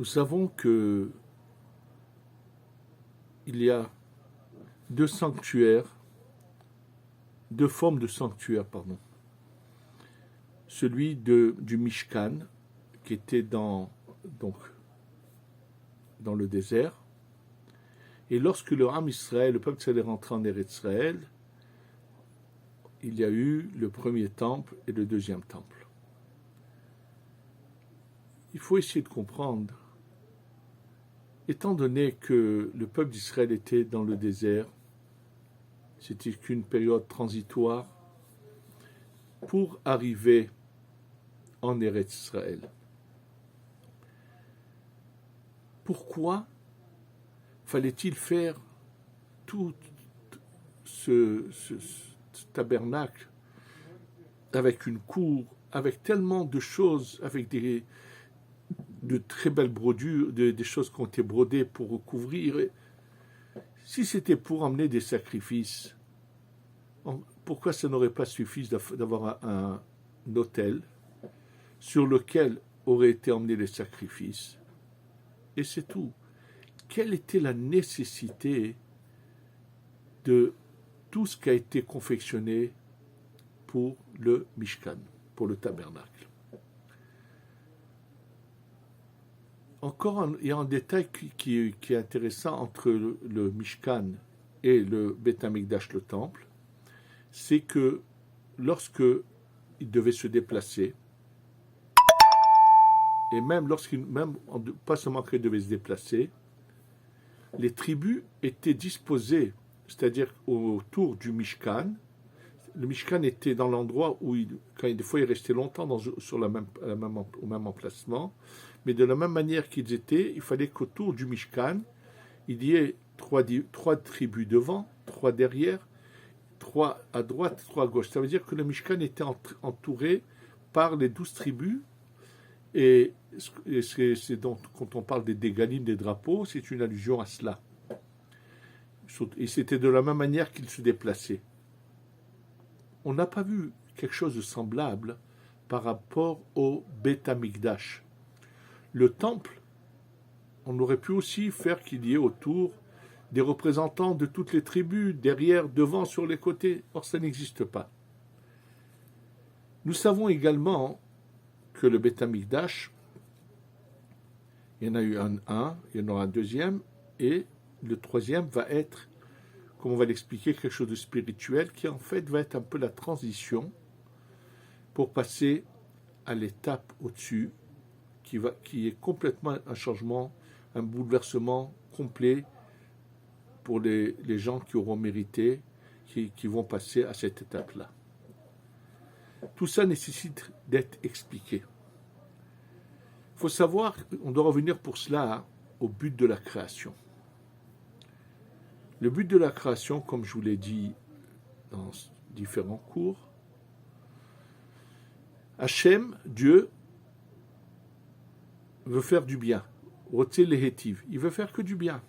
savons que il y a deux formes de sanctuaires, pardon. Celui du Mishkan, qui était dans le désert, et lorsque le Ham Israël, le peuple s'est rentré en Eretz Israël, il y a eu le premier temple et le deuxième temple. Il faut essayer de comprendre, étant donné que le peuple d'Israël était dans le désert, c'était qu'une période transitoire pour arriver en Eretz Israël. Pourquoi fallait-il faire tout ce tabernacle avec une cour, avec tellement de choses, avec de très belles brodures, des choses qui ont été brodées pour recouvrir? Si c'était pour emmener des sacrifices, pourquoi ça n'aurait pas suffi d'avoir un autel sur lequel auraient été emmenés les sacrifices? Et c'est tout. Quelle était la nécessité de tout ce qui a été confectionné pour le Mishkan, pour le tabernacle? Encore, il y a un détail qui est intéressant entre le Mishkan et le Beth Amikdash, le temple, c'est que lorsque il devait se déplacer, et même pas seulement qu'il devait se déplacer, les tribus étaient disposées, c'est-à-dire autour du Mishkan. Le Mishkan était dans l'endroit où, des fois, il restait longtemps au même emplacement, mais de la même manière qu'ils étaient, il fallait qu'autour du Mishkan, il y ait trois tribus devant, trois derrière, trois à droite, trois à gauche. Ça veut dire que le Mishkan était entouré par les 12 tribus, et c'est donc, quand on parle des dégalim, des drapeaux, c'est une allusion à cela. Et c'était de la même manière qu'ils se déplaçaient. On n'a pas vu quelque chose de semblable par rapport au Beth Amikdash. Le temple, on aurait pu aussi faire qu'il y ait autour des représentants de toutes les tribus, derrière, devant, sur les côtés. Or, ça n'existe pas. Nous savons également que le Beth Amikdash, il y en a eu un, il y en aura un deuxième, et le troisième va être, comme on va l'expliquer, quelque chose de spirituel, qui en fait va être un peu la transition pour passer à l'étape au-dessus, qui est complètement un changement, un bouleversement complet pour les gens qui auront mérité, qui vont passer à cette étape-là. Tout ça nécessite d'être expliqué. Il faut savoir, on doit revenir pour cela au but de la création. Le but de la création, comme je vous l'ai dit dans différents cours, Hachem, Dieu, veut faire du bien. Roté lehétiv, il veut faire que du bien.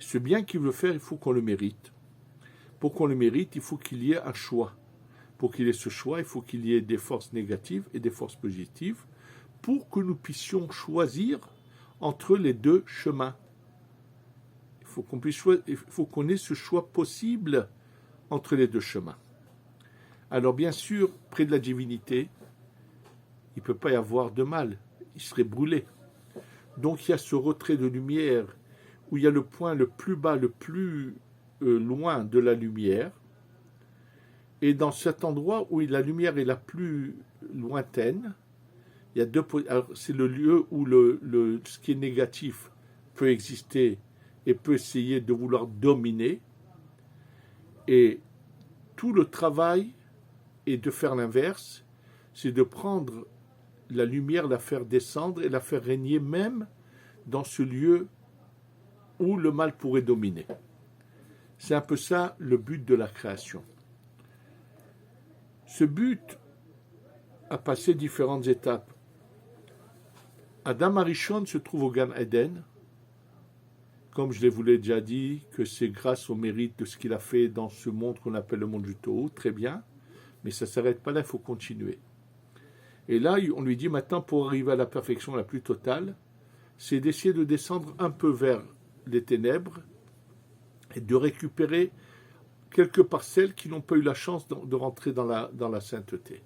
Ce bien qu'il veut faire, il faut qu'on le mérite. Pour qu'on le mérite, il faut qu'il y ait un choix. Pour qu'il y ait ce choix, il faut qu'il y ait des forces négatives et des forces positives pour que nous puissions choisir entre les deux chemins. Il faut qu'on ait ce choix possible entre les deux chemins. Alors bien sûr, près de la divinité, il ne peut pas y avoir de mal, il serait brûlé. Donc il y a ce retrait de lumière où il y a le point le plus bas, le plus loin de la lumière. Et dans cet endroit où la lumière est la plus lointaine, il y a c'est le lieu où ce qui est négatif peut exister et peut essayer de vouloir dominer. Et tout le travail est de faire l'inverse, c'est de prendre la lumière, la faire descendre et la faire régner même dans ce lieu où le mal pourrait dominer. C'est un peu ça le but de la création. Ce but a passé différentes étapes. Adam Arishon se trouve au Gan Eden, comme je vous l'ai déjà dit, que c'est grâce au mérite de ce qu'il a fait dans ce monde qu'on appelle le monde du Tohu, très bien, mais ça ne s'arrête pas là, il faut continuer. Et là, on lui dit maintenant, pour arriver à la perfection la plus totale, c'est d'essayer de descendre un peu vers les ténèbres et de récupérer quelques parcelles qui n'ont pas eu la chance de rentrer dans la sainteté.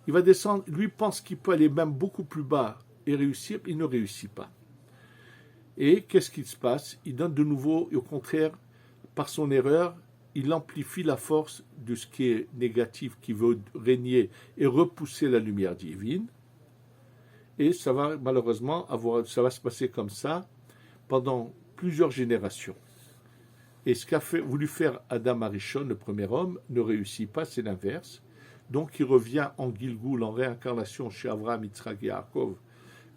Il va descendre, lui pense qu'il peut aller même beaucoup plus bas et réussir, il ne réussit pas. Et qu'est-ce qui se passe? Il donne de nouveau, et au contraire, par son erreur, il amplifie la force de ce qui est négatif, qui veut régner et repousser la lumière divine. Et ça va malheureusement ça va se passer comme ça pendant plusieurs générations. Et ce qu'a voulu faire Adam Arishon, le premier homme, ne réussit pas, c'est l'inverse. Donc il revient en Gilgoul, en réincarnation chez Avraham, Yitzhak et Yaakov,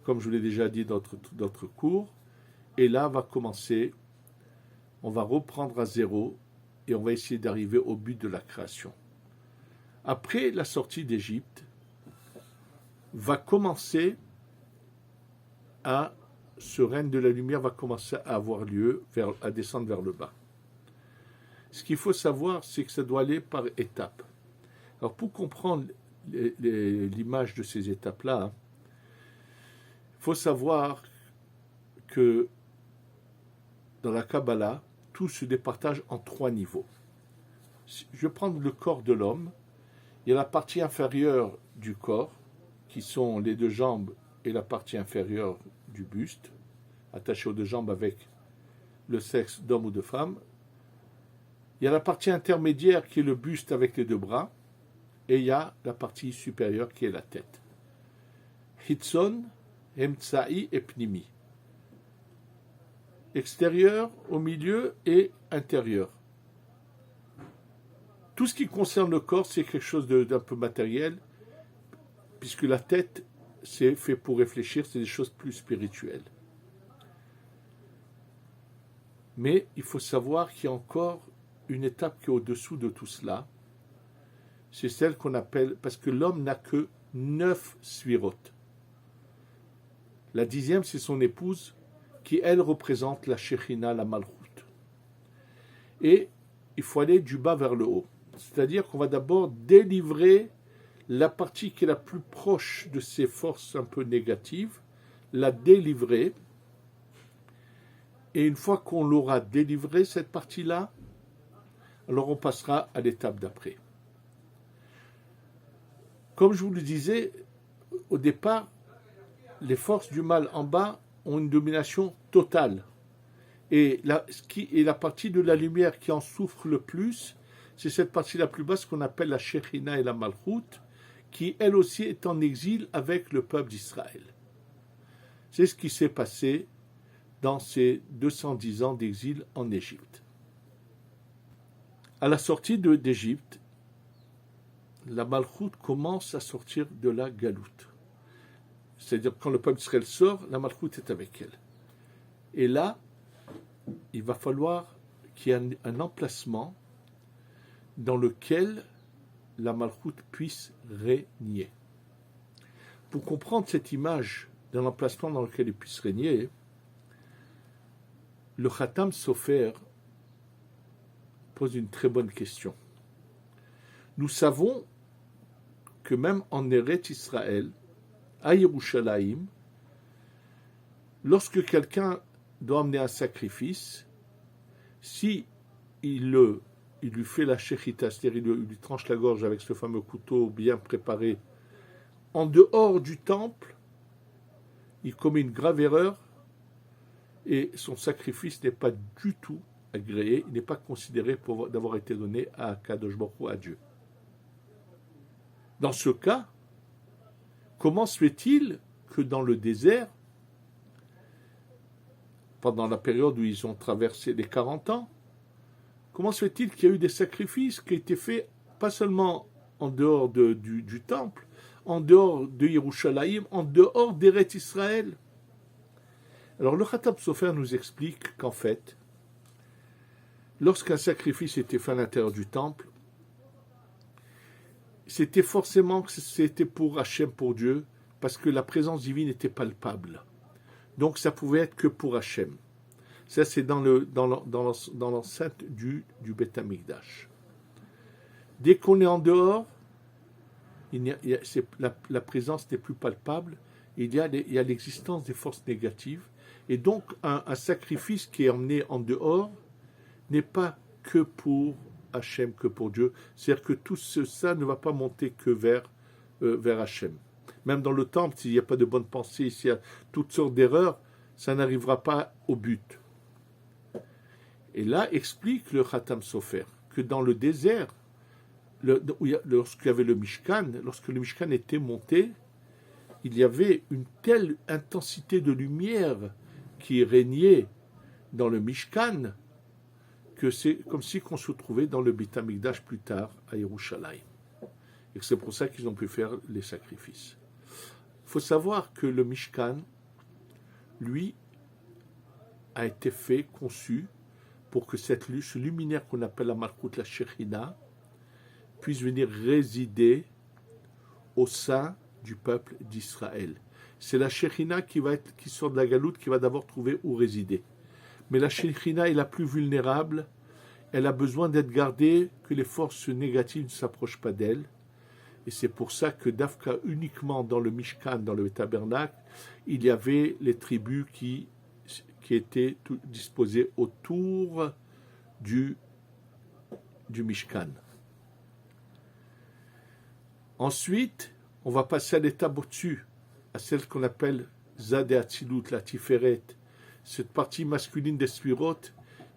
comme je vous l'ai déjà dit dans d'autres cours. Et là va commencer, on va reprendre à zéro et on va essayer d'arriver au but de la création. Après la sortie d'Égypte, va commencer ce règne de la lumière va commencer à avoir lieu, à descendre vers le bas. Ce qu'il faut savoir, c'est que ça doit aller par étapes. Alors pour comprendre l'image de ces étapes-là, il faut savoir que dans la Kabbalah, tout se départage en 3 niveaux. Je vais prendre le corps de l'homme. Il y a la partie inférieure du corps, qui sont les 2 jambes et la partie inférieure du buste, attachée aux 2 jambes avec le sexe d'homme ou de femme. Il y a la partie intermédiaire qui est le buste avec les 2 bras, et il y a la partie supérieure qui est la tête. Hitzon, Emtsa'i et Pnimi. Extérieur, au milieu et intérieur. Tout ce qui concerne le corps, c'est quelque chose d'un peu matériel, puisque la tête, c'est fait pour réfléchir, c'est des choses plus spirituelles. Mais il faut savoir qu'il y a encore une étape qui est au-dessous de tout cela. C'est celle qu'on appelle, parce que l'homme n'a que 9 sfirotes. La 10e, c'est son épouse, qui elle représente la Shekhinah, la Malchut. Et il faut aller du bas vers le haut. C'est-à-dire qu'on va d'abord délivrer la partie qui est la plus proche de ces forces un peu négatives, la délivrer. Et une fois qu'on l'aura délivrée, cette partie-là, alors on passera à l'étape d'après. Comme je vous le disais, au départ, les forces du mal en bas ont une domination totale. Et la partie de la lumière qui en souffre le plus, c'est cette partie la plus basse qu'on appelle la Shekhinah et la Malchut, qui elle aussi est en exil avec le peuple d'Israël. C'est ce qui s'est passé dans ces 210 ans d'exil en Égypte. À la sortie d'Égypte, la Malchut commence à sortir de la galoute. C'est-à-dire quand le peuple d'Israël sort, la Malchut est avec elle. Et là, il va falloir qu'il y ait un emplacement dans lequel la Malchut puisse régner. Pour comprendre cette image d'un emplacement dans lequel il puisse régner, le Khatam Sofer pose une très bonne question. Nous savons que même en Eretz Israël, à Yerushalayim, lorsque quelqu'un doit amener un sacrifice, si il lui fait la shechita, c'est-à-dire il lui tranche la gorge avec ce fameux couteau bien préparé, en dehors du temple, il commet une grave erreur et son sacrifice n'est pas du tout agréé, il n'est pas considéré d'avoir été donné à Kadosh Baruch Hu, à Dieu. Dans ce cas, comment se fait-il que dans le désert, pendant la période où ils ont traversé les 40 ans, comment se fait-il qu'il y a eu des sacrifices qui étaient faits pas seulement en dehors du temple, en dehors de Yerushalayim, en dehors d'Eretz Israël? Alors le Khatam Sofer nous explique qu'en fait, lorsqu'un sacrifice était fait à l'intérieur du temple, c'était forcément que c'était pour Hachem, pour Dieu, parce que la présence divine était palpable. Donc ça pouvait être que pour Hachem. Ça c'est dans l'enceinte du Beth Amikdash. Dès qu'on est en dehors, la présence n'est plus palpable il y a l'existence des forces négatives, et donc un sacrifice qui est emmené en dehors n'est pas que pour Hachem, que pour Dieu. C'est-à-dire que tout ça ne va pas monter que vers Hachem. Même dans le temple, s'il n'y a pas de bonne pensée, s'il y a toutes sortes d'erreurs, ça n'arrivera pas au but. Et là, explique le Khatam Sofer que dans le désert, lorsqu'il y avait le Mishkan, lorsque le Mishkan était monté, il y avait une telle intensité de lumière qui régnait dans le Mishkan que c'est comme si on se trouvait dans le Beit HaMikdash plus tard à Yerushalayim. Et c'est pour ça qu'ils ont pu faire les sacrifices. Il faut savoir que le Mishkan, lui, a été fait, conçu, pour que ce luminaire qu'on appelle la Malkout, la Shekhinah, puisse venir résider au sein du peuple d'Israël. C'est la Shekhinah qui sort de la Galoute, qui va d'abord trouver où résider. Mais la Shekhinah est la plus vulnérable, elle a besoin d'être gardée, que les forces négatives ne s'approchent pas d'elle. Et c'est pour ça que Dafka, uniquement dans le Mishkan, dans le tabernacle, il y avait les tribus qui étaient disposées autour du Mishkan. Ensuite, on va passer à l'étape au-dessus, à celle qu'on appelle Zad et Atzilut, la Tiferet, cette partie masculine des Sphirot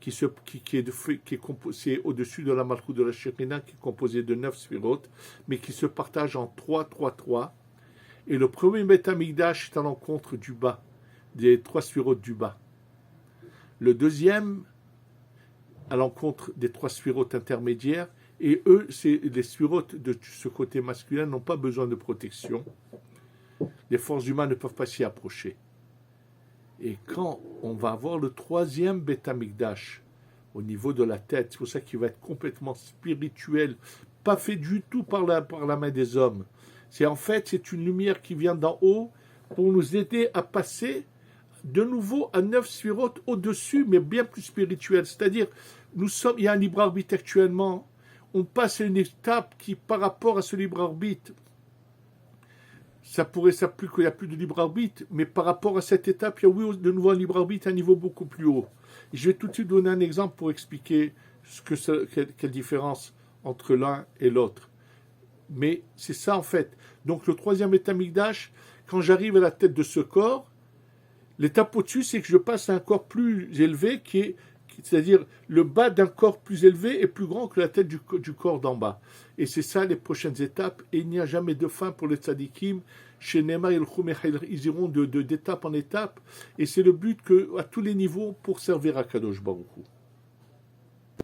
qui est composée au-dessus de la Malchut de la Shekhinah, qui est composée de 9 Sphirot, mais qui se partage en 3, 3, 3. Et le premier Beit HaMikdash est à l'encontre du bas, des 3 Sphirot du bas. Le deuxième, à l'encontre des 3 Sphirot intermédiaires, et eux, les Sphirot de ce côté masculin n'ont pas besoin de protection. Les forces humaines ne peuvent pas s'y approcher. Et quand on va avoir le troisième Beit HaMikdash au niveau de la tête, c'est pour ça qu'il va être complètement spirituel, pas fait du tout par la main des hommes. C'est une lumière qui vient d'en haut pour nous aider à passer de nouveau à 9 Sphirot au-dessus, mais bien plus spirituel. C'est-à-dire, il y a un libre arbitre actuellement. On passe à une étape qui, par rapport à ce libre arbitre, ça pourrait s'appeler qu'il n'y a plus de libre arbitre, mais par rapport à cette étape, il y a de nouveau un libre arbitre à un niveau beaucoup plus haut. Et je vais tout de suite donner un exemple pour expliquer quelle différence entre l'un et l'autre. Mais c'est ça en fait. Donc le troisième Beit HaMikdash, quand j'arrive à la tête de ce corps, l'étape au-dessus, c'est que je passe à un corps plus élevé, c'est-à-dire le bas d'un corps plus élevé est plus grand que la tête du corps d'en bas. Et c'est ça les prochaines étapes. Et il n'y a jamais de fin pour les tzadikim. Chez Neymar et le Khoumer, ils iront d'étape en étape. Et c'est le but à tous les niveaux pour servir à Kadosh Baruch Hu.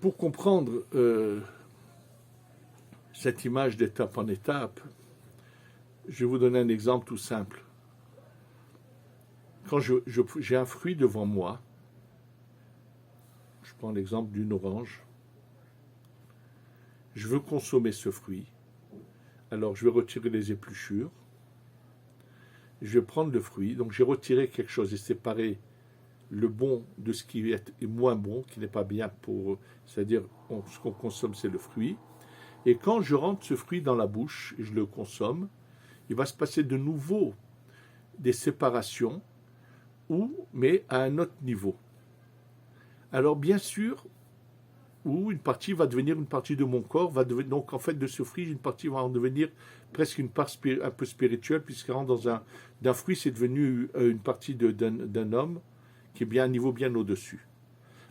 Pour comprendre cette image d'étape en étape, je vais vous donner un exemple tout simple. Quand j'ai un fruit devant moi, je prends l'exemple d'une orange, je veux consommer ce fruit, alors je vais retirer les épluchures, je vais prendre le fruit, donc j'ai retiré quelque chose et séparé le bon de ce qui est moins bon, qui n'est pas bien c'est-à-dire ce qu'on consomme c'est le fruit, et quand je rentre ce fruit dans la bouche et je le consomme, il va se passer de nouveau des séparations, mais à un autre niveau. Alors bien sûr, où une partie va devenir une partie de mon corps, donc en fait de ce fruit, une partie va en devenir presque une part un peu spirituelle, puisqu'en d'un fruit, c'est devenu une partie d'un homme qui est bien à un niveau bien au-dessus.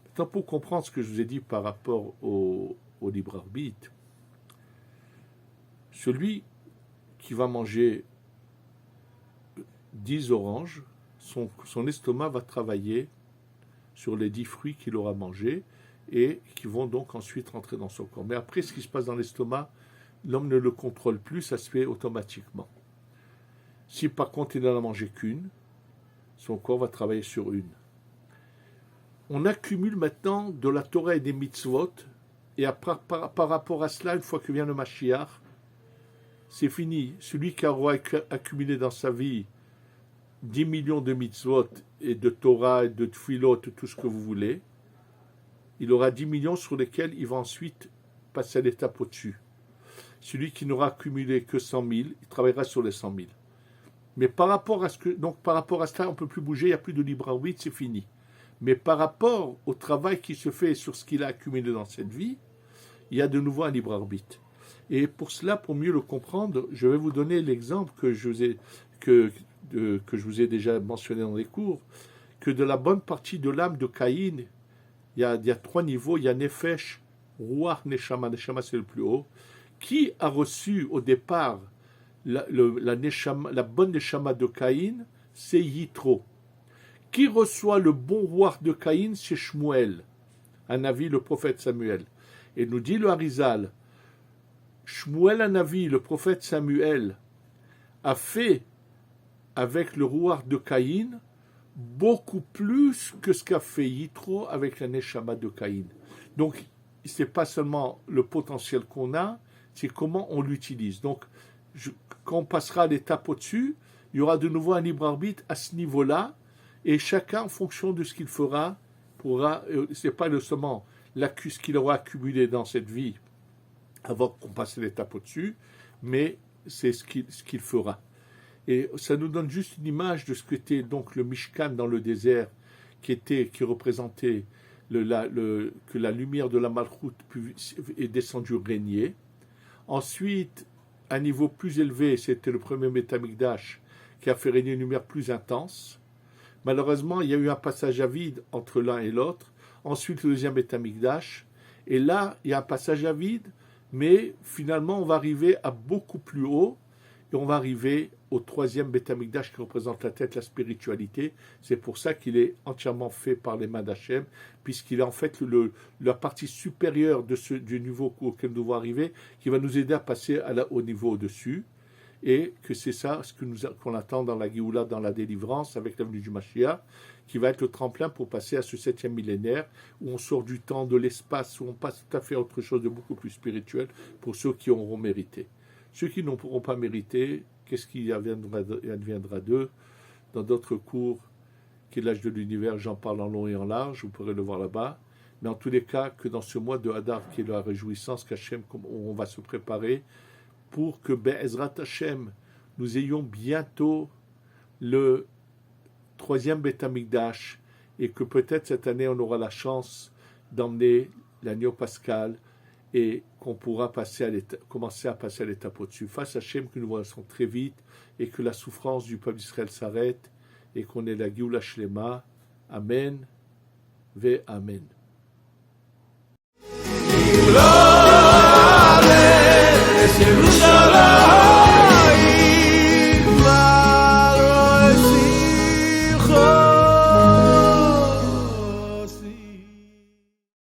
Maintenant, pour comprendre ce que je vous ai dit par rapport au libre arbitre, celui qui va manger 10 oranges, son estomac va travailler sur les 10 fruits qu'il aura mangés et qui vont donc ensuite rentrer dans son corps. Mais après, ce qui se passe dans l'estomac, l'homme ne le contrôle plus, ça se fait automatiquement. Si par contre il n'en a mangé qu'une, son corps va travailler sur une. On accumule maintenant de la Torah et des mitzvot, et par rapport à cela, une fois que vient le Mashiach, c'est fini. Celui qui aura accumulé dans sa vie 10 millions de mitzvot et de Torah et de tfilot, tout ce que vous voulez, il aura 10 millions sur lesquels il va ensuite passer à l'étape au-dessus. Celui qui n'aura accumulé que 100 000, il travaillera sur les 100 000. Mais par rapport à ça, on ne peut plus bouger, il n'y a plus de libre arbitre, c'est fini. Mais par rapport au travail qui se fait sur ce qu'il a accumulé dans cette vie, il y a de nouveau un libre arbitre. Et pour cela, pour mieux le comprendre, je vais vous donner l'exemple que je vous ai déjà mentionné dans les cours, que de la bonne partie de l'âme de Caïn, il y a 3 niveaux, il y a Nefesh, Ruach, Neshama, Neshama c'est le plus haut, qui a reçu au départ la bonne Neshama de Caïn, c'est Yitro. Qui reçoit le bon Ruach de Caïn, c'est Shmuel, Hanavi, le prophète Samuel. Et nous dit le Harizal, Shmuel Hanavi, le prophète Samuel, a fait avec le Ruach de Caïn beaucoup plus que ce qu'a fait Yitro avec la Neshama de Caïn. Donc, ce n'est pas seulement le potentiel qu'on a, c'est comment on l'utilise. Donc, quand on passera à l'étape au-dessus, il y aura de nouveau un libre arbitre à ce niveau-là, et chacun, en fonction de ce qu'il fera, ce n'est pas seulement ce qu'il aura accumulé dans cette vie avant qu'on passe à l'étape au-dessus, mais c'est ce qu'il fera. Et ça nous donne juste une image de ce qu'était donc le Mishkan dans le désert, qui représentait que la lumière de la Malchout est descendue régner. Ensuite, à un niveau plus élevé, c'était le premier Beth Amikdash qui a fait régner une lumière plus intense. Malheureusement, il y a eu un passage à vide entre l'un et l'autre. Ensuite, le deuxième Beth Amikdash. Et là, il y a un passage à vide, mais finalement, on va arriver à beaucoup plus haut. Et on va arriver au troisième Beth Amikdash qui représente la tête, la spiritualité. C'est pour ça qu'il est entièrement fait par les mains d'Hachem, puisqu'il est en fait la partie supérieure du niveau auquel nous devons arriver, qui va nous aider à passer au niveau au-dessus. Et que c'est ça qu'on attend dans la Géoula, dans la délivrance, avec l'avenue du Mashiach, qui va être le tremplin pour passer à ce 7e millénaire, où on sort du temps, de l'espace, où on passe tout à fait à autre chose de beaucoup plus spirituel pour ceux qui auront mérité. Ceux qui n'auront pas mérité, qu'est-ce qui adviendra d'eux? Dans d'autres cours, qui est l'âge de l'univers, j'en parle en long et en large, vous pourrez le voir là-bas. Mais en tous les cas, que dans ce mois de Hadar, qui est la réjouissance qu'Hachem, on va se préparer pour que Be'ezrat Hashem, nous ayons bientôt le 3e Beth Amikdash, et que peut-être cette année on aura la chance d'emmener l'agneau pascal, et qu'on pourra commencer à passer à l'étape au-dessus. Face à Hachem, que nous voyons très vite, et que la souffrance du peuple d'Israël s'arrête, et qu'on ait la Géoula Shlema. Amen, ve Amen.